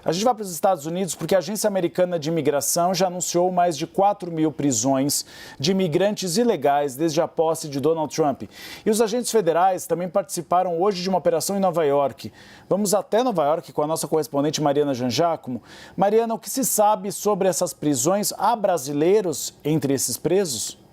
A gente vai para os Estados Unidos porque a Agência Americana de Imigração já anunciou mais de 4.000 prisões de imigrantes ilegais desde a posse de Donald Trump. E os agentes federais também participaram hoje de uma operação em Nova York. Vamos até Nova York com a nossa correspondente Mariana Jangiacomo. Mariana, o que se sabe sobre essas prisões? Há brasileiros entre esses presos?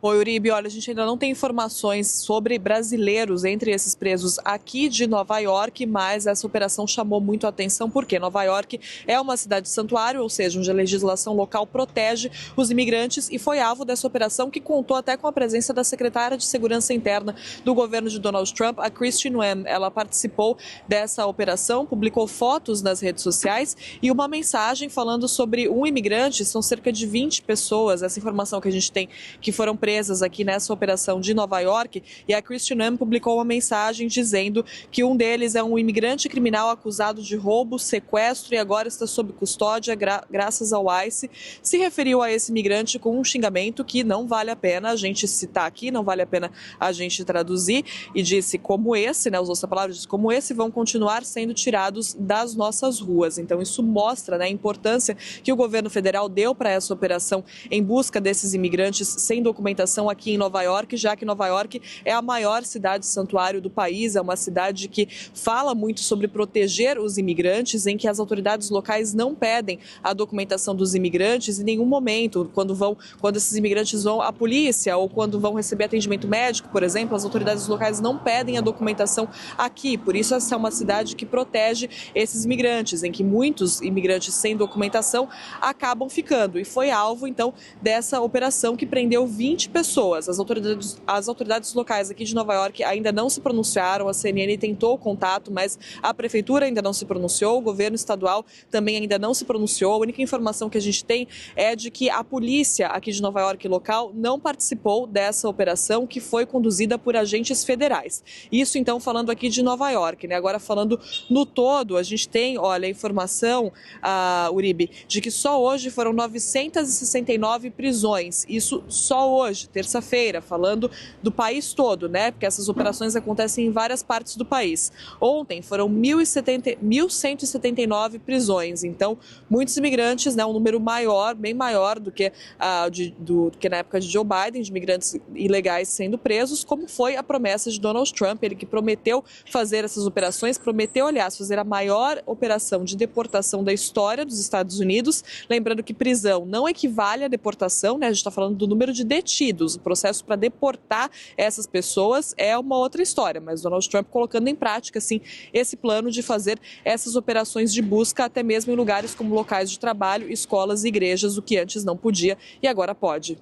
Oi, Uribe, olha, a gente ainda não tem informações sobre brasileiros entre esses presos aqui de Nova York, mas essa operação chamou muito a atenção porque Nova York é uma cidade santuário, ou seja, onde a legislação local protege os imigrantes e foi alvo dessa operação que contou até com a presença da secretária de Segurança Interna do governo de Donald Trump, a Kristi Noem. Ela participou dessa operação, publicou fotos nas redes sociais e uma mensagem falando sobre um imigrante, são cerca de 20 pessoas, essa informação que a gente tem, que foram presas aqui nessa operação de Nova York, e a Kristi Noem publicou uma mensagem dizendo que um deles é um imigrante criminal acusado de roubo, sequestro e agora está sob custódia graças ao ICE. Se referiu a esse imigrante com um xingamento que não vale a pena a gente citar aqui, não vale a pena a gente traduzir, e disse como esse, usou essa palavra, disse como esse vão continuar sendo tirados das nossas ruas. Então isso mostra, a importância que o governo federal deu para essa operação em busca desses imigrantes sem documentação aqui em Nova York, já que Nova York é a maior cidade santuário do país, é uma cidade que fala muito sobre proteger os imigrantes, em que as autoridades locais não pedem a documentação dos imigrantes em nenhum momento, quando esses imigrantes vão à polícia ou quando vão receber atendimento médico, por exemplo, as autoridades locais não pedem a documentação aqui, por isso essa é uma cidade que protege esses imigrantes, em que muitos imigrantes sem documentação acabam ficando, e foi alvo então dessa operação que prendeu 20 pessoas. As autoridades locais aqui de Nova York ainda não se pronunciaram, a CNN tentou o contato, mas a prefeitura ainda não se pronunciou, o governo estadual também ainda não se pronunciou. A única informação que a gente tem é de que a polícia aqui de Nova York local não participou dessa operação que foi conduzida por agentes federais. Isso então falando aqui de Nova York, Agora falando no todo, a gente tem, olha, a informação, Uribe, de que só hoje foram 969 prisões, isso só hoje, terça-feira, falando do país todo, Porque essas operações acontecem em várias partes do país. Ontem foram 1.179 prisões, então muitos imigrantes, um número maior, bem maior do que na época de Joe Biden, de imigrantes ilegais sendo presos, como foi a promessa de Donald Trump, ele que prometeu fazer essas operações, prometeu, aliás, fazer a maior operação de deportação da história dos Estados Unidos, lembrando que prisão não equivale à deportação, a gente está falando do número de detidos, o processo para deportar essas pessoas é uma outra história, mas Donald Trump colocando em prática, sim, esse plano de fazer essas operações de busca até mesmo em lugares como locais de trabalho, escolas e igrejas, o que antes não podia e agora pode.